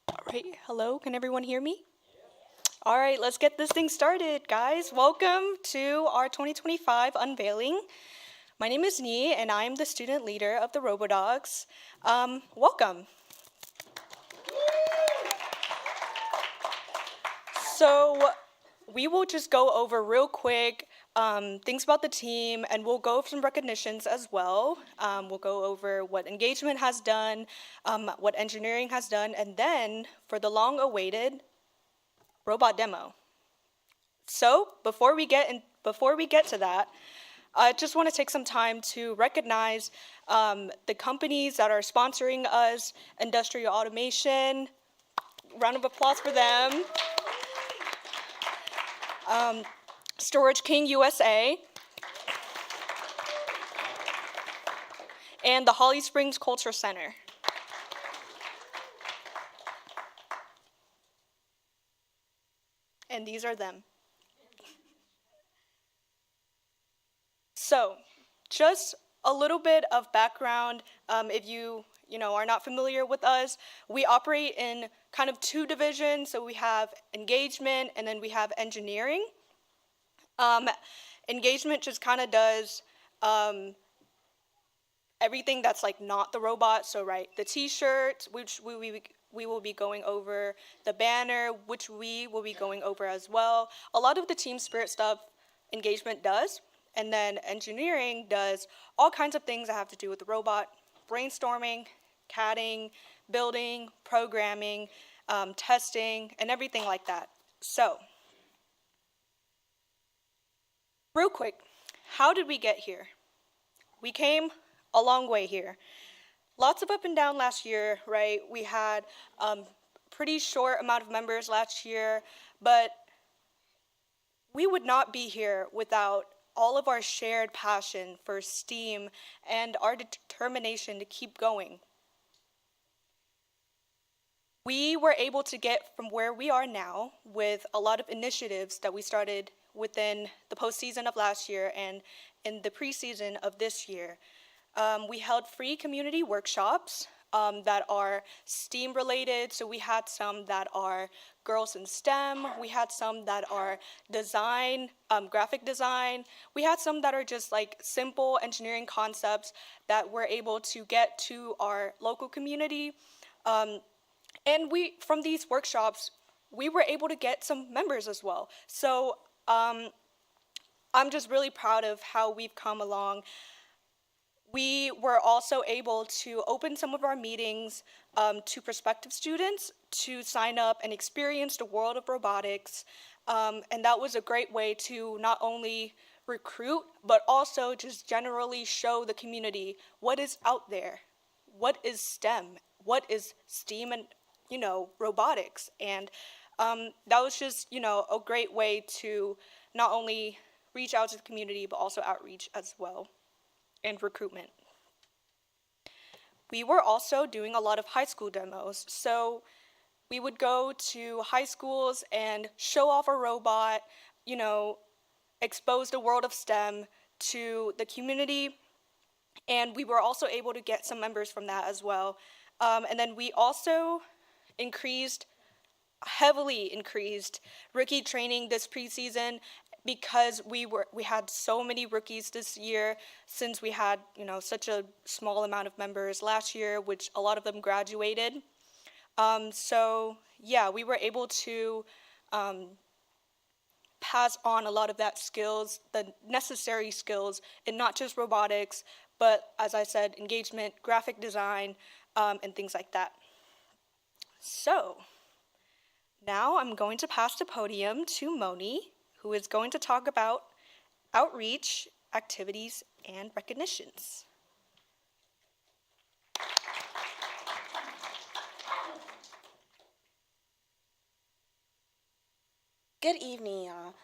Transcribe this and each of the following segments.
All right, hello, can everyone hear me? All right, let's get this thing started, guys. Welcome to our 2025 Unveiling. My name is Nee, and I'm the student leader of the Robodogs. Welcome. So, we will just go over real quick things about the team, and we'll go over some recognitions as well. We'll go over what engagement has done, what engineering has done, and then for the long-awaited robot demo. So before we get to that, I just want to take some time to recognize the companies that are sponsoring us. Industrial Automation, round of applause for them. Storage King USA, and the Holly Springs Culture Center. And these are them. So, just a little bit of background. If you are not familiar with us, we operate in kind of two divisions. So we have engagement, and then we have engineering. Engagement just kind of does everything that's like not the robot. So right, the T-shirt, which we will be going over, the banner, which we will be going over as well. A lot of the team spirit stuff engagement does, and then engineering does all kinds of things that have to do with the robot, brainstorming, CADing, building, programming, testing, and everything like that. So, real quick, how did we get here? We came a long way here. Lots of up and down last year, right? We had pretty short amount of members last year, but we would not be here without all of our shared passion for STEAM and our determination to keep going. We were able to get from where we are now with a lot of initiatives that we started within the postseason of last year and in the preseason of this year. We held free community workshops that are STEAM related. So we had some that are girls in STEM. We had some that are design, graphic design. We had some that are just like simple engineering concepts that we're able to get to our local community. And from these workshops, we were able to get some members as well. So I'm just really proud of how we've come along. We were also able to open some of our meetings to prospective students to sign up and experience the world of robotics. And that was a great way to not only recruit, but also just generally show the community what is out there, what is STEM, what is STEAM and, robotics. And that was just, a great way to not only reach out to the community, but also outreach as well and recruitment. We were also doing a lot of high school demos. So we would go to high schools and show off a robot, expose the world of STEM to the community. And we were also able to get some members from that as well. And then we also heavily increased rookie training this preseason because we had so many rookies this year since we had such a small amount of members last year, which a lot of them graduated. So yeah, we were able to pass on a lot of that skills, the necessary skills, in not just robotics, but as I said, engagement, graphic design, and things like that. So now I'm going to pass the podium to Moni, who is going to talk about outreach, activities, and recognitions. Good evening, y'all.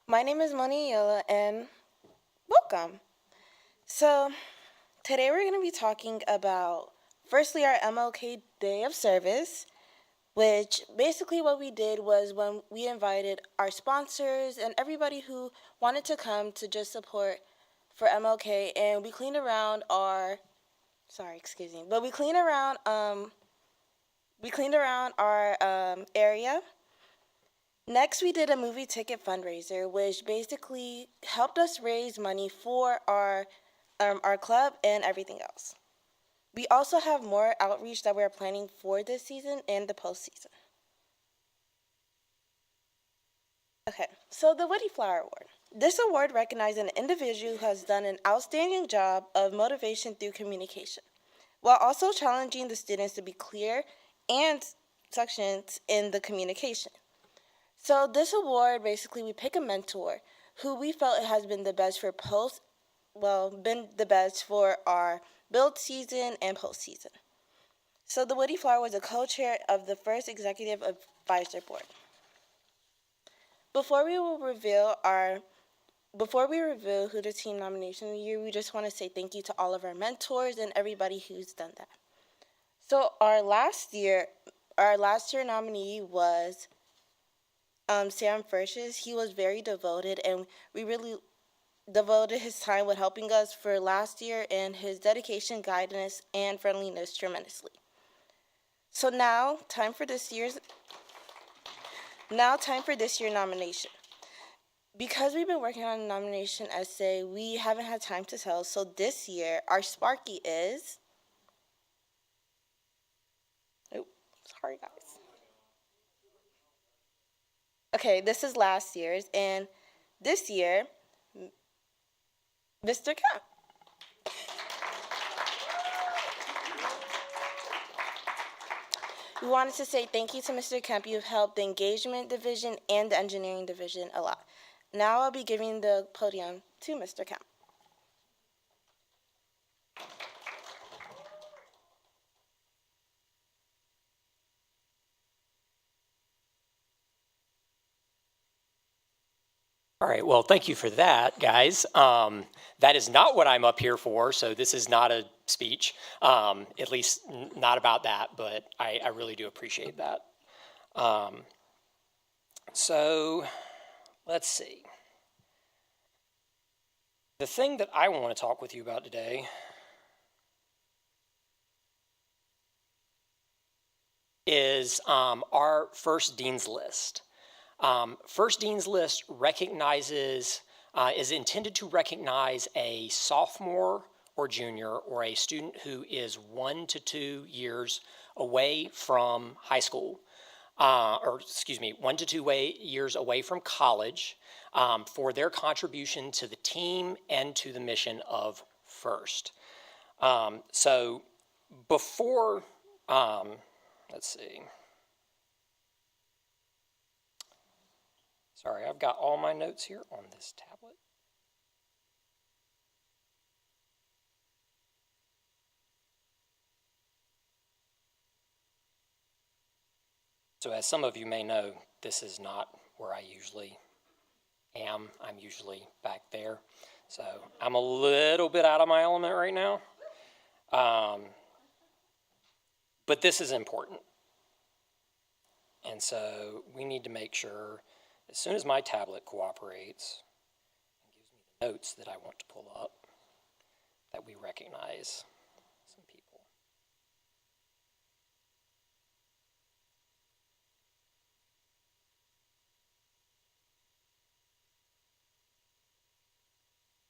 My name is Moni Yola, and welcome. So, today we're going to be talking about, firstly, our MLK Day of Service, which basically what we did was when we invited our sponsors and everybody who wanted to come to just support for MLK, and we cleaned around we cleaned around We cleaned around our area. Next, we did a movie ticket fundraiser, which basically helped us raise money for our club and everything else. We also have more outreach that we're planning for this season and the postseason. Okay, so the Woody Flower Award. This award recognizes an individual who has done an outstanding job of motivation through communication, while also challenging the students to be clear and succinct in the communication. So this award, basically, we pick a mentor who we felt has been the best for been the best for our build season and postseason. So the Woody Flower was a co-chair of the first executive advisor board. Before we reveal who the team nomination of the year, we just want to say thank you to all of our mentors and everybody who's done that. So our last year nominee was Sam Furches. He was very devoted, and we really devoted his time with helping us for last year, and his dedication, guidance, and friendliness tremendously. So now, time for this year's nomination. Because we've been working on a nomination essay, we haven't had time to tell. So this year, our Sparky is. Oh, sorry, guys. Okay, this is last year's, and this year, Mr. Kemp. We wanted to say thank you to Mr. Kemp. You've helped the engagement division and the engineering division a lot. Now I'll be giving the podium to Mr. Kemp. All right, well, thank you for that, guys. That is not what I'm up here for, so this is not a speech, at least not about that, but I really do appreciate that. So let's see. The thing that I want to talk with you about today is our first Dean's List. First Dean's List is intended to recognize a sophomore or junior or a student who is 1 to 2 years away from high school, 1 to 2 years away from college for their contribution to the team and to the mission of First. So before, let's see. Sorry, I've got all my notes here on this tablet. So as some of you may know, this is not where I usually am. I'm usually back there. So I'm a little bit out of my element right now. But this is important. And so we need to make sure, as soon as my tablet cooperates and gives me the notes that I want to pull up, that we recognize some people.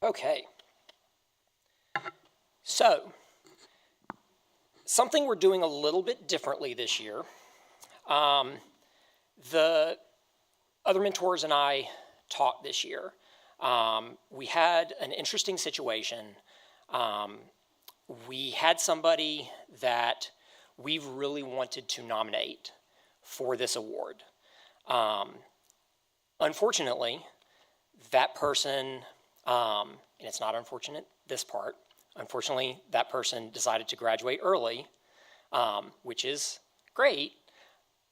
Okay. So, something we're doing a little bit differently this year. The other mentors and I taught this year. We had an interesting situation. We had somebody that we've really wanted to nominate for this award. Unfortunately, that person, and it's not unfortunate, this part, unfortunately, that person decided to graduate early, which is great,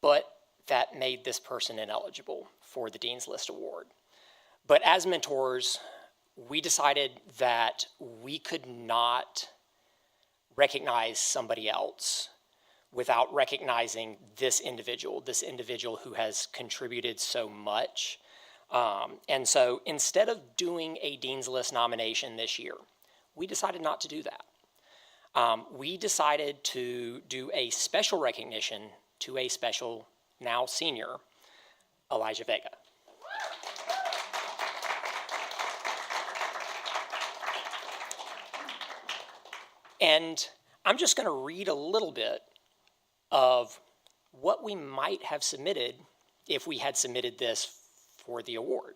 but that made this person ineligible for the Dean's List Award. But as mentors, we decided that we could not recognize somebody else without recognizing this individual who has contributed so much. And so instead of doing a Dean's List nomination this year, we decided not to do that. We decided to do a special recognition to a special, now senior, Elijah Vega. And I'm just going to read a little bit of what we might have submitted if we had submitted this for the award.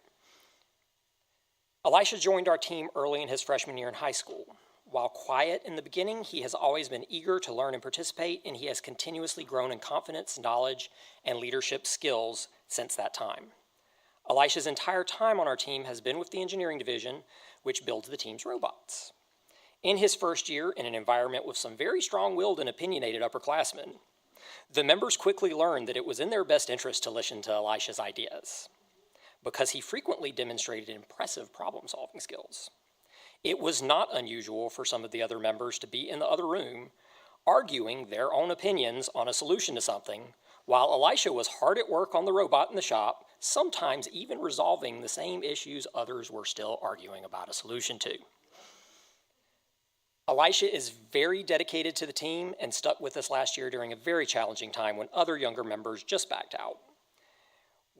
Elisha joined our team early in his freshman year in high school. While quiet in the beginning, he has always been eager to learn and participate, and he has continuously grown in confidence, knowledge, and leadership skills since that time. Elisha's entire time on our team has been with the engineering division, which builds the team's robots. In his first year, in an environment with some very strong-willed and opinionated upperclassmen, the members quickly learned that it was in their best interest to listen to Elisha's ideas, because he frequently demonstrated impressive problem-solving skills. It was not unusual for some of the other members to be in the other room, arguing their own opinions on a solution to something, while Elisha was hard at work on the robot in the shop, sometimes even resolving the same issues others were still arguing about a solution to. Elisha is very dedicated to the team and stuck with us last year during a very challenging time when other younger members just backed out.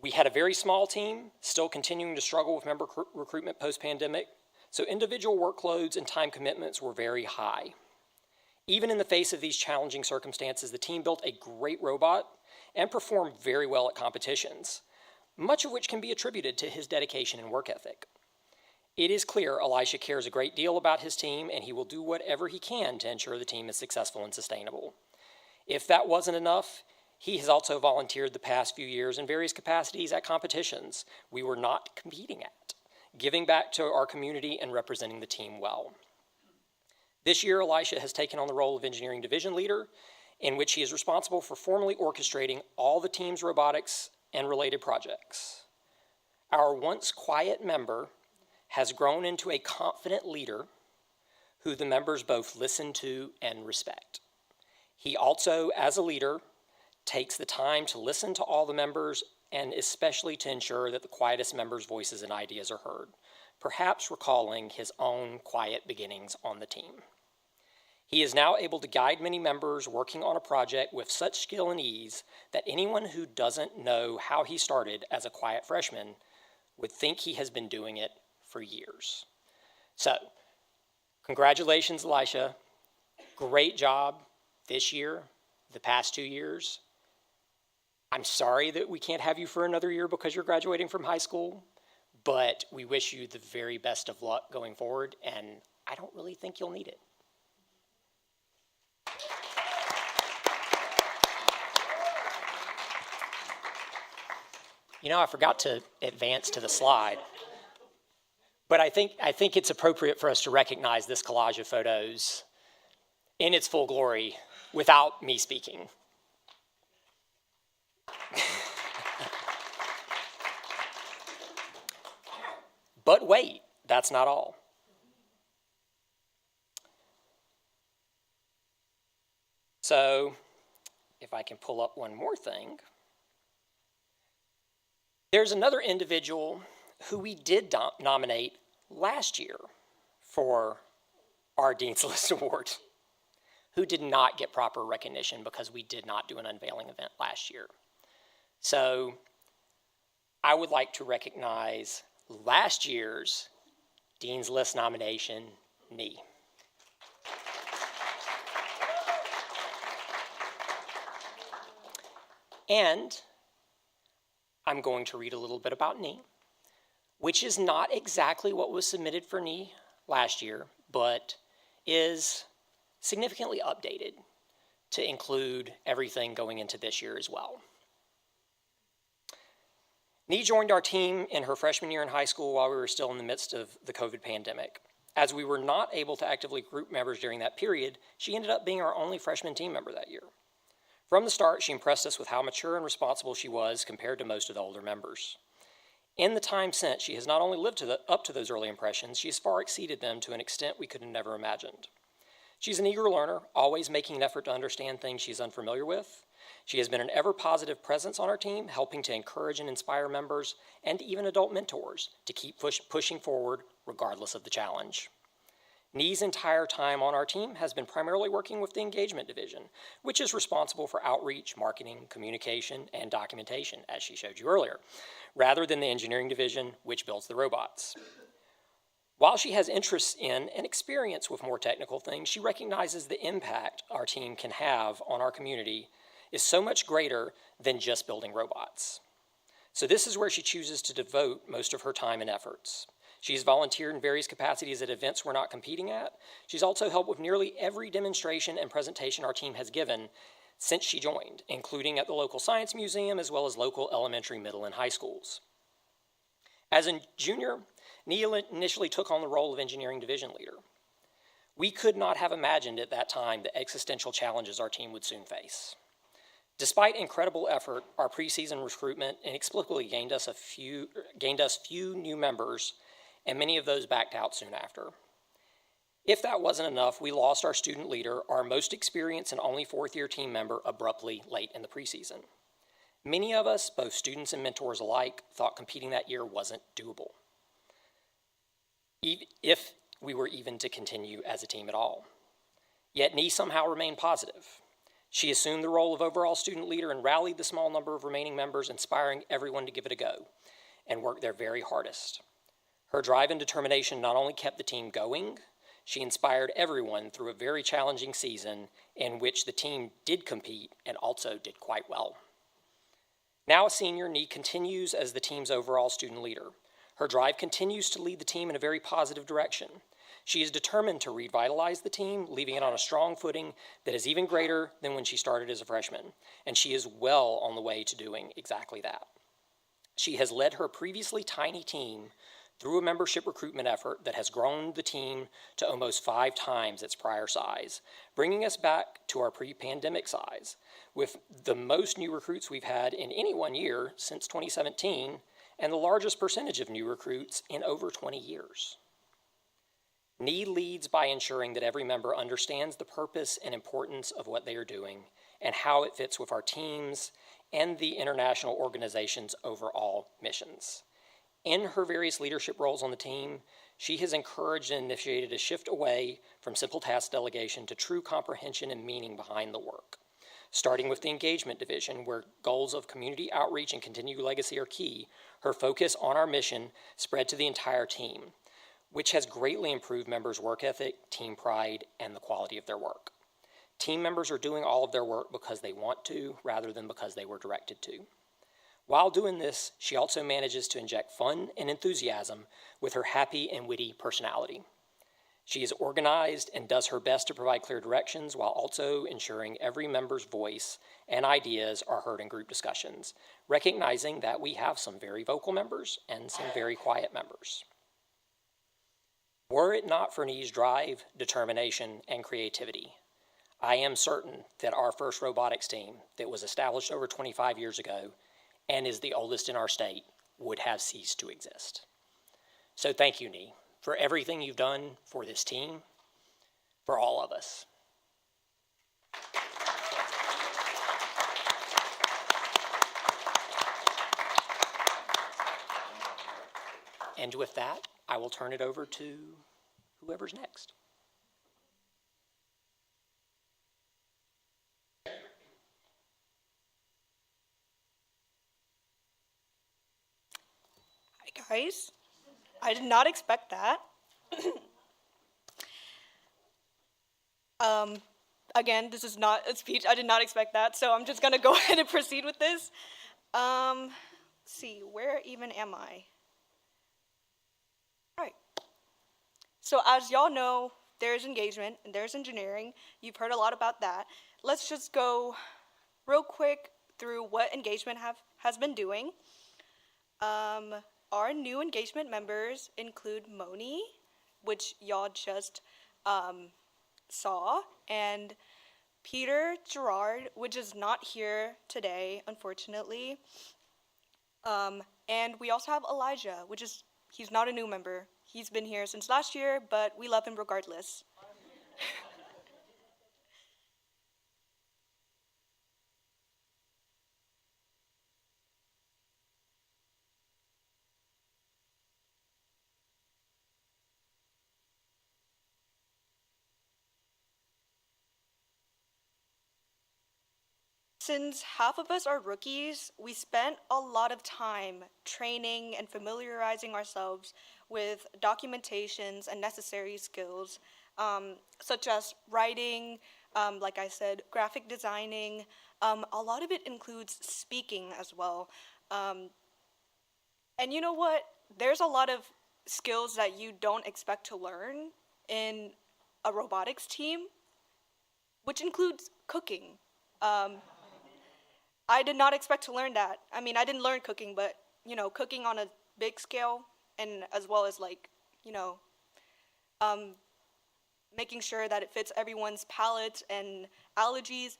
We had a very small team, still continuing to struggle with member recruitment post-pandemic, so individual workloads and time commitments were very high. Even in the face of these challenging circumstances, the team built a great robot and performed very well at competitions, much of which can be attributed to his dedication and work ethic. It is clear Elisha cares a great deal about his team, and he will do whatever he can to ensure the team is successful and sustainable. If that wasn't enough, he has also volunteered the past few years in various capacities at competitions we were not competing at, giving back to our community and representing the team well. This year, Elisha has taken on the role of engineering division leader, in which he is responsible for formally orchestrating all the team's robotics and related projects. Our once quiet member has grown into a confident leader who the members both listen to and respect. He also, as a leader, takes the time to listen to all the members and especially to ensure that the quietest members' voices and ideas are heard, perhaps recalling his own quiet beginnings on the team. He is now able to guide many members working on a project with such skill and ease that anyone who doesn't know how he started as a quiet freshman would think he has been doing it for years. So, congratulations, Elisha. Great job this year, the past 2 years. I'm sorry that we can't have you for another year because you're graduating from high school, but we wish you the very best of luck going forward, and I don't really think you'll need it. You know, I forgot to advance to the slide, but I think it's appropriate for us to recognize this collage of photos in its full glory without me speaking. But wait, that's not all. So, if I can pull up one more thing. There's another individual who we did nominate last year for our Dean's List Award, who did not get proper recognition because we did not do an unveiling event last year. So, I would like to recognize last year's Dean's List nomination, Nee. And I'm going to read a little bit about Nee, which is not exactly what was submitted for Nee last year, but is significantly updated to include everything going into this year as well. Nee joined our team in her freshman year in high school while we were still in the midst of the COVID pandemic. As we were not able to actively recruit members during that period, she ended up being our only freshman team member that year. From the start, she impressed us with how mature and responsible she was compared to most of the older members. In the time since, she has not only lived up to those early impressions, she has far exceeded them to an extent we could have never imagined. She's an eager learner, always making an effort to understand things she's unfamiliar with. She has been an ever-positive presence on our team, helping to encourage and inspire members and even adult mentors to keep pushing forward regardless of the challenge. Nee's entire time on our team has been primarily working with the engagement division, which is responsible for outreach, marketing, communication, and documentation, as she showed you earlier, rather than the engineering division, which builds the robots. While she has interests in and experience with more technical things, she recognizes the impact our team can have on our community is so much greater than just building robots. So this is where she chooses to devote most of her time and efforts. She's volunteered in various capacities at events we're not competing at. She's also helped with nearly every demonstration and presentation our team has given since she joined, including at the local science museum as well as local elementary, middle, and high schools. As a junior, Nia initially took on the role of engineering division leader. We could not have imagined at that time the existential challenges our team would soon face. Despite incredible effort, our preseason recruitment inexplicably gained us few new members, and many of those backed out soon after. If that wasn't enough, we lost our student leader, our most experienced and only fourth-year team member, abruptly late in the preseason. Many of us, both students and mentors alike, thought competing that year wasn't doable, if we were even to continue as a team at all. Yet Nee somehow remained positive. She assumed the role of overall student leader and rallied the small number of remaining members, inspiring everyone to give it a go and work their very hardest. Her drive and determination not only kept the team going, she inspired everyone through a very challenging season in which the team did compete and also did quite well. Now a senior, Nee continues as the team's overall student leader. Her drive continues to lead the team in a very positive direction. She is determined to revitalize the team, leaving it on a strong footing that is even greater than when she started as a freshman, and she is well on the way to doing exactly that. She has led her previously tiny team through a membership recruitment effort that has grown the team to almost 5 times its prior size, bringing us back to our pre-pandemic size, with the most new recruits we've had in any one year since 2017, and the largest percentage of new recruits in over 20 years. Nee leads by ensuring that every member understands the purpose and importance of what they are doing and how it fits with our teams and the international organization's overall missions. In her various leadership roles on the team, she has encouraged and initiated a shift away from simple task delegation to true comprehension and meaning behind the work. Starting with the engagement division, where goals of community outreach and continued legacy are key, her focus on our mission spread to the entire team, which has greatly improved members' work ethic, team pride, and the quality of their work. Team members are doing all of their work because they want to, rather than because they were directed to. While doing this, she also manages to inject fun and enthusiasm with her happy and witty personality. She is organized and does her best to provide clear directions while also ensuring every member's voice and ideas are heard in group discussions, recognizing that we have some very vocal members and some very quiet members. Were it not for Nee's drive, determination, and creativity, I am certain that our first robotics team that was established over 25 years ago and is the oldest in our state would have ceased to exist. So thank you, Nee, for everything you've done for this team, for all of us. And with that, I will turn it over to whoever's next. Hi, guys. I did not expect that. Again, this is not a speech. I did not expect that, so I'm just going to go ahead and proceed with this. Let's see, where even am I? All right. So as y'all know, there's engagement and there's engineering. You've heard a lot about that. Let's just go real quick through what engagement has been doing. Our new engagement members include Moni, which y'all just saw, and Peter Gerard, which is not here today, unfortunately. And we also have Elijah, he's not a new member. He's been here since last year, but we love him regardless. since half of us are rookies, we spent a lot of time training and familiarizing ourselves with documentations and necessary skills, such as writing, like I said, graphic designing. A lot of it includes speaking as well. And you know what? There's a lot of skills that you don't expect to learn in a robotics team, which includes cooking. Um, I did not expect to learn that. I mean, I didn't learn cooking, but cooking on a big scale, and as well as you know, um, making sure that it fits everyone's palate and allergies.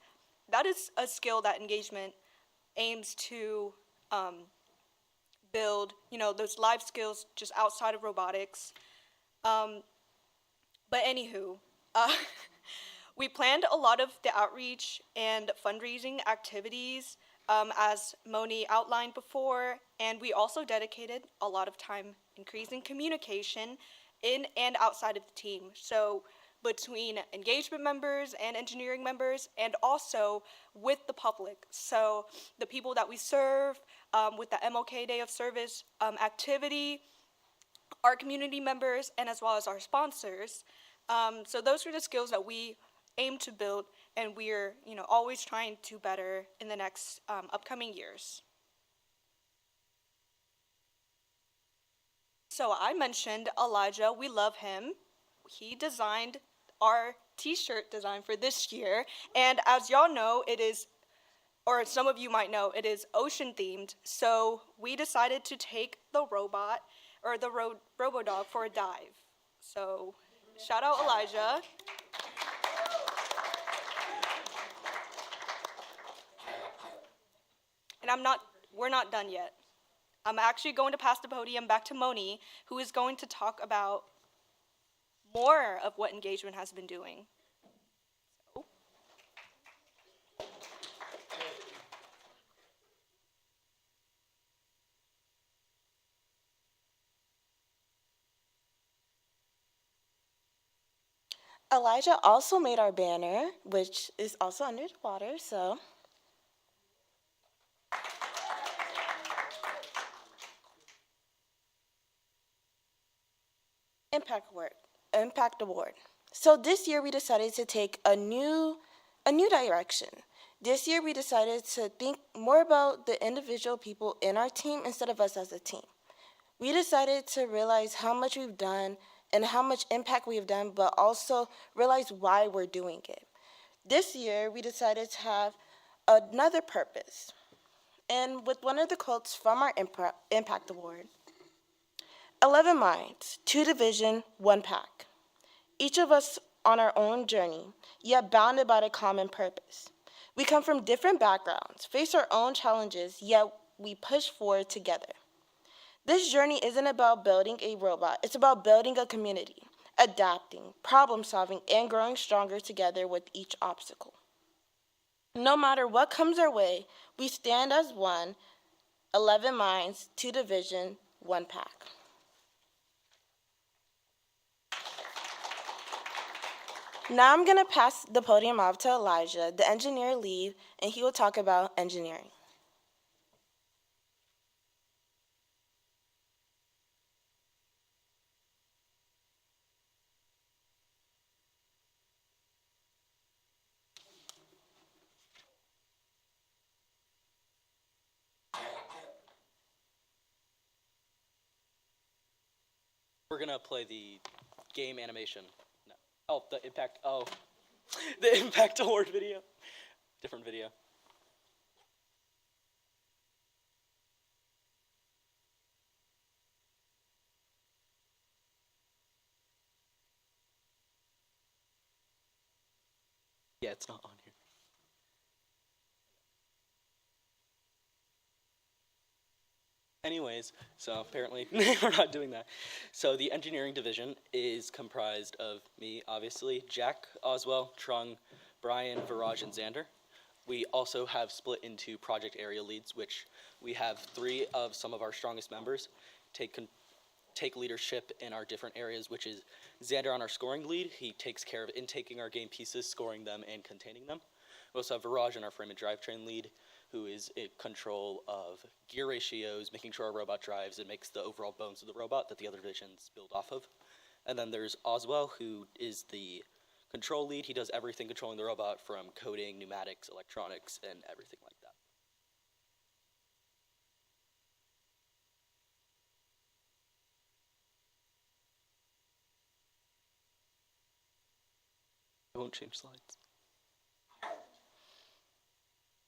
That is a skill that engagement aims to build. Those life skills just outside of robotics. Um, but anywho, uh, we planned a lot of the outreach and fundraising activities, as Moni outlined before, and we also dedicated a lot of time increasing communication in and outside of the team. So between engagement members and engineering members, and also with the public. So the people that we serve, with the MLK Day of Service activity, our community members, and as well as our sponsors. So those are the skills that we aim to build, and we're always trying to better in the next upcoming years. So I mentioned Elijah. We love him. He designed our T-shirt design for this year, and as y'all know, it is, or some of you might know, it is ocean themed. So we decided to take the robot, or the Robodog, for a dive. So shout out Elijah. And we're not done yet. I'm actually going to pass the podium back to Moni, who is going to talk about more of what engagement has been doing. So. Elijah also made our banner, which is also under the water, so. Impact Award. So this year we decided to take a new direction. This year we decided to think more about the individual people in our team instead of us as a team. We decided to realize how much we've done and how much impact we've done, but also realize why we're doing it. This year we decided to have another purpose. And with one of the quotes from our Impact Award, 11 minds, 2 division, 1 pack. Each of us on our own journey, yet bounded by the common purpose. We come from different backgrounds, face our own challenges, yet we push forward together. This journey isn't about building a robot, it's about building a community, adapting, problem solving, and growing stronger together with each obstacle. No matter what comes our way, we stand as one, 11 minds, 2 division, 1 pack. Now I'm going to pass the podium off to Elijah, the engineer lead, and he will talk about engineering. We're gonna play the game animation. No. Oh, the impact. Oh, the Impact Award video. Different video. Yeah, it's not on here. Anyways, so apparently we're not doing that. So the engineering division is comprised of me, obviously, Jack, Oswell, Trung, Brian, Viraj, and Xander. We also have split into project area leads, which we have 3 of some of our strongest members take leadership in our different areas, which is Xander on our scoring lead. He takes care of intaking our game pieces, scoring them, and containing them. We also have Viraj, our frame and drivetrain lead, who is in control of gear ratios, making sure our robot drives and makes the overall bones of the robot that the other divisions build off of. And then there's Oswell, who is the control lead. He does everything controlling the robot, from coding, pneumatics, electronics, and everything like that. I won't change slides.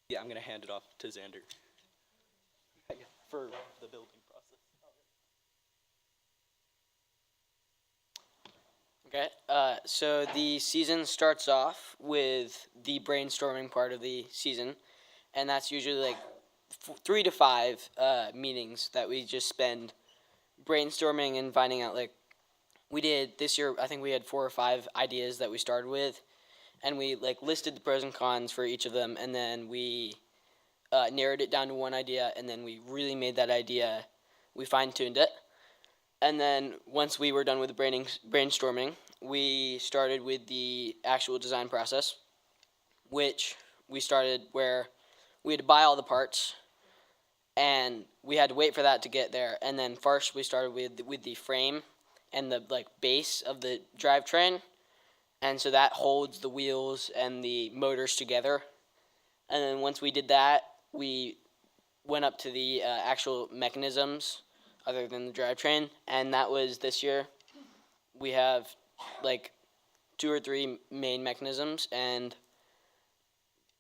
Yeah, I'm going to hand it off to Xander for the building process. Okay, so the season starts off with the brainstorming part of the season, and that's usually like 3 to 5 meetings that we just spend brainstorming and finding out. Like, we did this year, I think we had 4 or 5 ideas that we started with, and we like listed the pros and cons for each of them, and then we narrowed it down to one idea, and then we really made that idea, we fine-tuned it. And then once we were done with the brainstorming, we started with the actual design process, which we started where we had to buy all the parts, and we had to wait for that to get there. And then first we started with the frame and the like base of the drivetrain, and so that holds the wheels and the motors together. And then once we did that, we went up to the actual mechanisms other than the drivetrain, and that was this year. We have like 2 or 3 main mechanisms, and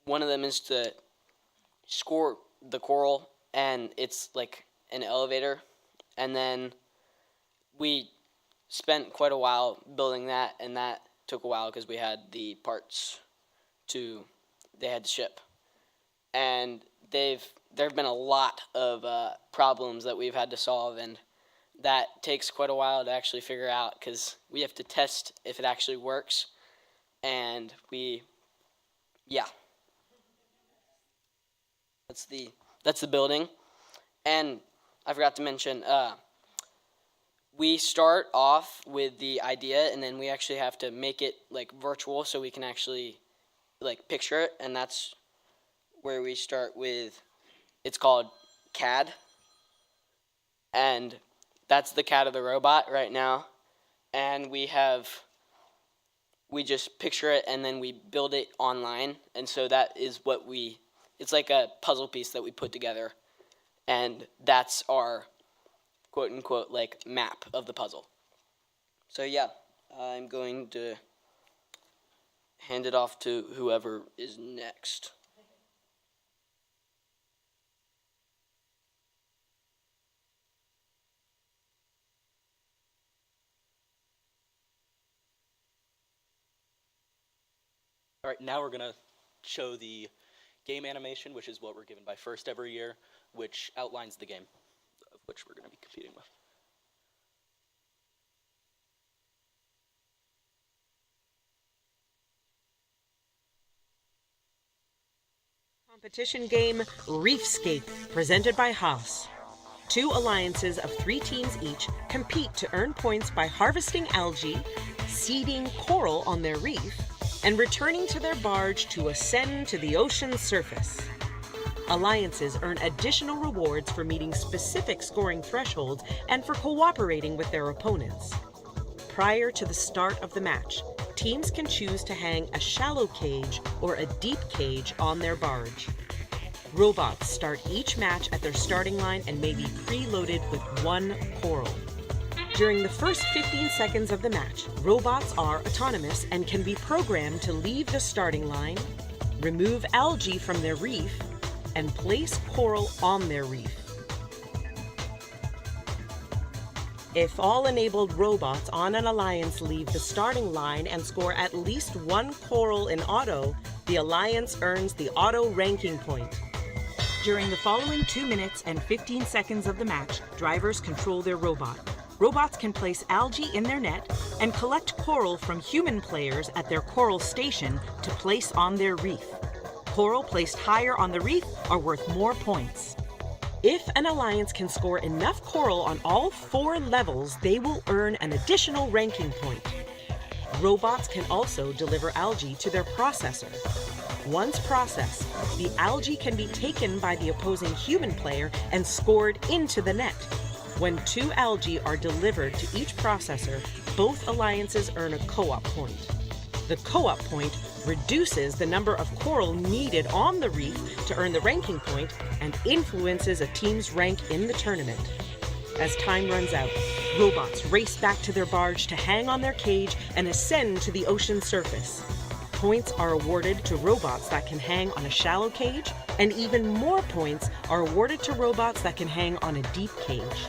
one of them is to score the coral, and it's like an elevator. And then we spent quite a while building that, and that took a while because we had the parts they had to ship. And there have been a lot of problems that we've had to solve, and that takes quite a while to actually figure out because we have to test if it actually works. And that's the building. And I forgot to mention, we start off with the idea, and then we actually have to make it like virtual so we can actually like picture it, and that's where we start with, it's called CAD, and that's the CAD of the robot right now. And we just picture it, and then we build it online, and so that is it's like a puzzle piece that we put together, and that's our quote-unquote like map of the puzzle. So yeah, I'm going to hand it off to whoever is next. All right, now we're going to show the game animation, which is what we're given by FIRST every year, which outlines the game of which we're going to be competing with. Competition game Reefscape, presented by Haas. 2 alliances of 3 teams each compete to earn points by harvesting algae, seeding coral on their reef, and returning to their barge to ascend to the ocean's surface. Alliances earn additional rewards for meeting specific scoring thresholds and for cooperating with their opponents. Prior to the start of the match, teams can choose to hang a shallow cage or a deep cage on their barge. Robots start each match at their starting line and may be preloaded with 1 coral. During the first 15 seconds of the match, robots are autonomous and can be programmed to leave the starting line, remove algae from their reef, and place coral on their reef. If all enabled robots on an alliance leave the starting line and score at least 1 coral in auto, the alliance earns the auto ranking point. During the following 2 minutes and 15 seconds of the match, drivers control their robot. Robots can place algae in their net and collect coral from human players at their coral station to place on their reef. Coral placed higher on the reef are worth more points. If an alliance can score enough coral on all 4 levels, they will earn an additional ranking point. Robots can also deliver algae to their processor. Once processed, the algae can be taken by the opposing human player and scored into the net. When 2 algae are delivered to each processor, both alliances earn a co-op point. The co-op point reduces the number of coral needed on the reef to earn the ranking point and influences a team's rank in the tournament. As time runs out, robots race back to their barge to hang on their cage and ascend to the ocean surface. Points are awarded to robots that can hang on a shallow cage, and even more points are awarded to robots that can hang on a deep cage.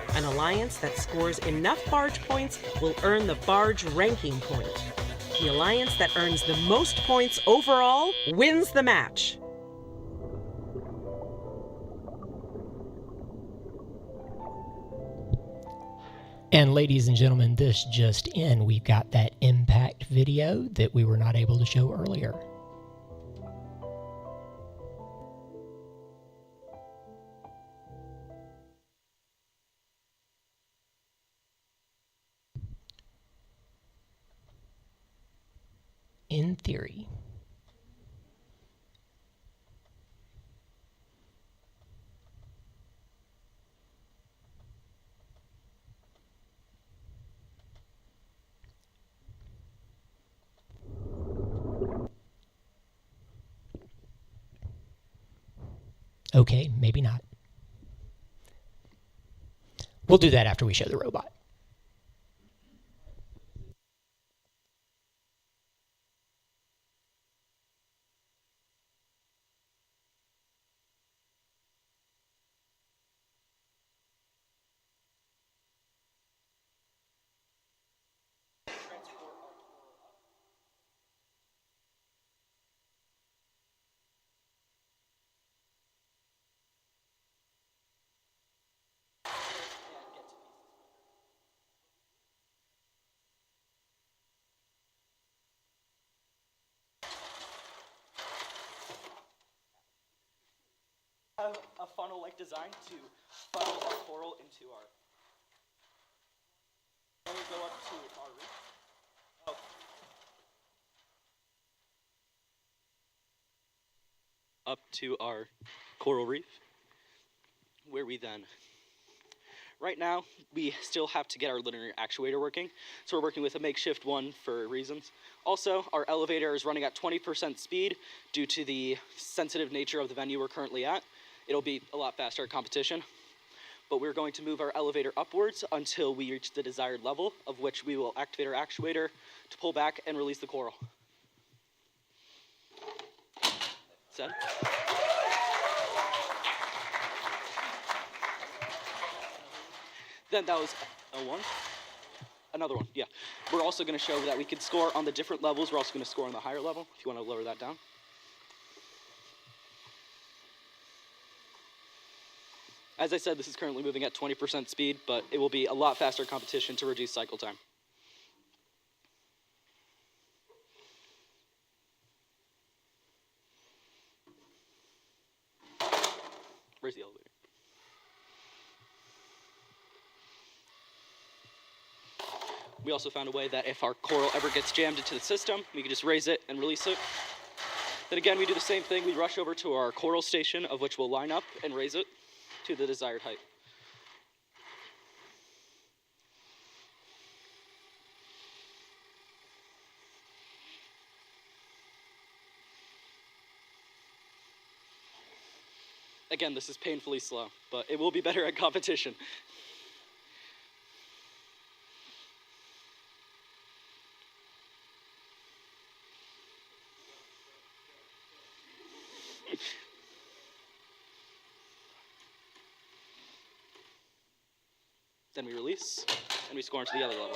An alliance that scores enough barge points will earn the barge ranking point. The alliance that earns the most points overall wins the match. And ladies and gentlemen, this just in, we've got that impact video that we were not able to show earlier. In theory. Okay, maybe not. We'll do that after we show the robot. Have a funnel-like design to funnel our coral into our. Then we go up to our reef. Up to our coral reef, where we then. Right now, we still have to get our linear actuator working, so we're working with a makeshift one for reasons. Also, our elevator is running at 20% speed due to the sensitive nature of the venue we're currently at. It'll be a lot faster at competition, but we're going to move our elevator upwards until we reach the desired level, of which we will activate our actuator to pull back and release the coral. Set. Then that was a one. Another one, yeah. We're also going to show that we can score on the different levels. We're also going to score on the higher level, if you want to lower that down. As I said, this is currently moving at 20% speed, but it will be a lot faster competition to reduce cycle time. Where's the elevator? We also found a way that if our coral ever gets jammed into the system, we can just raise it and release it. Then again, we do the same thing. We rush over to our coral station, of which we'll line up and raise it to the desired height. Again, this is painfully slow, but it will be better at competition. Then we release, and we score into the other level.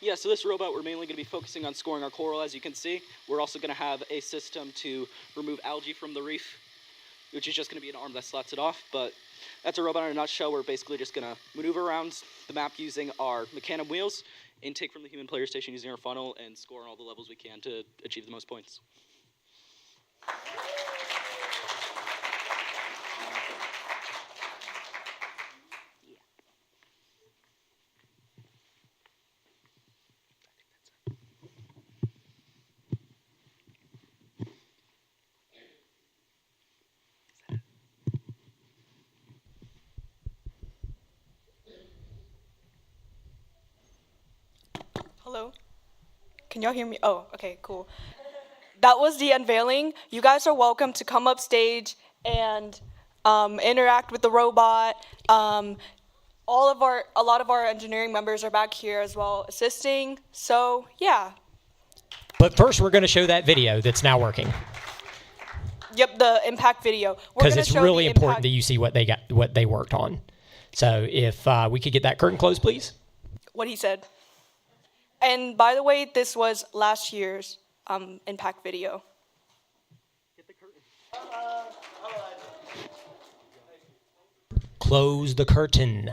Yeah, so this robot, we're mainly going to be focusing on scoring our coral, as you can see. We're also going to have a system to remove algae from the reef, which is just going to be an arm that slots it off. But that's a robot in a nutshell. We're basically just going to maneuver around the map using our Mecanum wheels, intake from the human player station using our funnel, and score on all the levels we can to achieve the most points. Can y'all hear me? Oh, okay, cool. That was the unveiling. You guys are welcome to come up stage and interact with the robot. A lot of our engineering members are back here as well assisting. So yeah. But first, we're going to show that video that's now working Yep, the impact video. because it's really important that you see what they worked on. So if we could get that curtain closed, please. What he said. And by the way, this was last year's impact video. Close the curtain.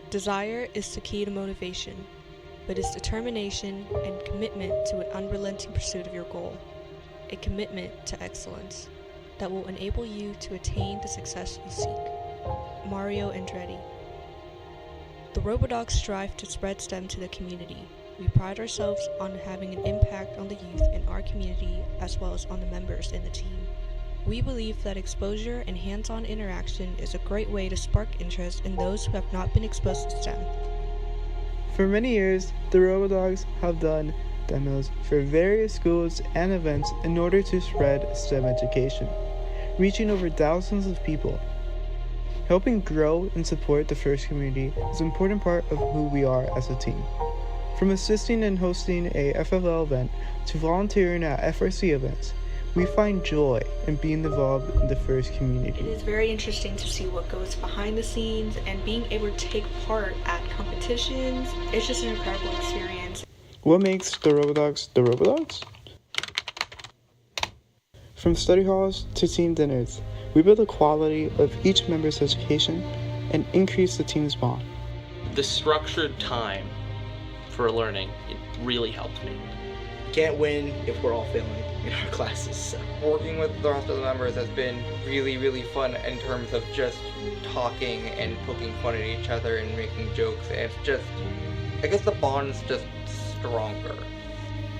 Desire is the key to motivation, but it's determination and commitment to an unrelenting pursuit of your goal, a commitment to excellence that will enable you to attain the success you seek. Mario Andretti. The Robodogs strive to spread STEM to the community. We pride ourselves on having an impact on the youth in our community as well as on the members in the team. We believe that exposure and hands-on interaction is a great way to spark interest in those who have not been exposed to STEM. For many years, the Robodogs have done demos for various schools and events in order to spread STEM education, reaching over thousands of people. Helping grow and support the FIRST community is an important part of who we are as a team. From assisting and hosting a FFL event to volunteering at FRC events, we find joy in being involved in the FIRST community. It is very interesting to see what goes behind the scenes and being able to take part at competitions. It's just an incredible experience. What makes the Robodogs the Robodogs? From study halls to team dinners, we build the quality of each member's education and increase the team's bond. The structured time for learning, it really helped me. Can't win if we're all failing in our classes. So. Working with the rest of the members has been really fun in terms of just talking and poking fun at each other and making jokes. And it's just, I guess the bond is just stronger.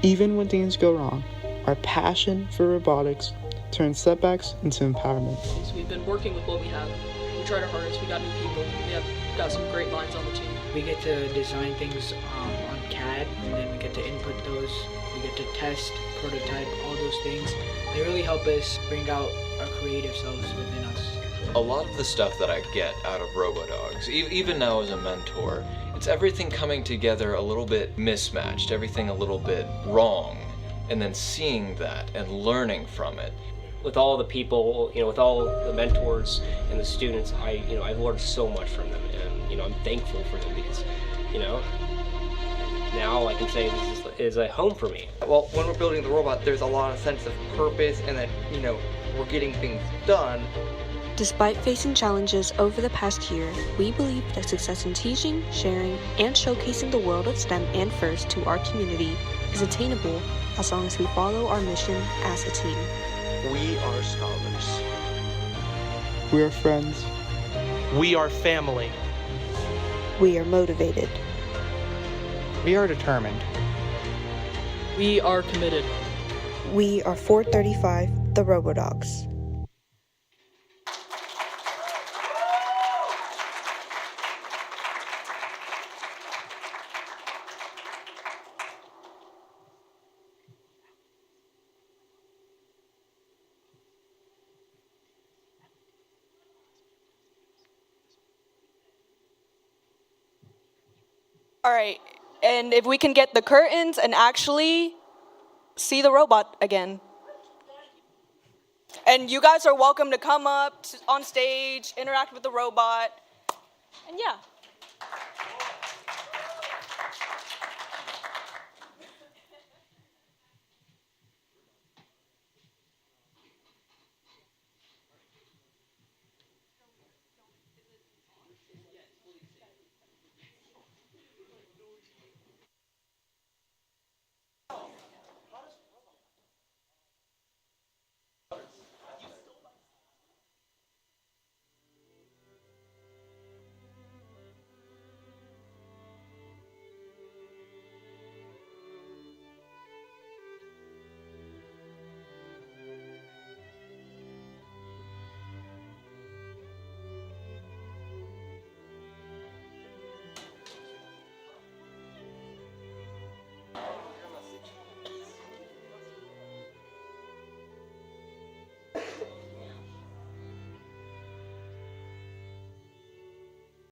Even when things go wrong, our passion for robotics turns setbacks into empowerment. So we've been working with what we have. We tried our hardest. We got new people. We have got some great minds on the team. We get to design things on CAD, and then we get to input those. We get to test, prototype, all those things. They really help us bring out our creative selves within us. A lot of the stuff that I get out of Robodogs, even now as a mentor, it's everything coming together a little bit mismatched, everything a little bit wrong, and then seeing that and learning from it. With all the people, with all the mentors and the students, I've learned so much from them, and I'm thankful for them because, now I can say this is a home for me. Well, when we're building the robot, there's a lot of sense of purpose and that, we're getting things done. Despite facing challenges over the past year, we believe that success in teaching, sharing, and showcasing the world of STEM and FIRST to our community is attainable as long as we follow our mission as a team. We are scholars. We are friends. We are family. We are motivated. We are determined. We are committed. We are 435, the Robodogs. All right, and if we can get the curtains and actually see the robot again. And you guys are welcome to come up on stage, interact with the robot, and yeah.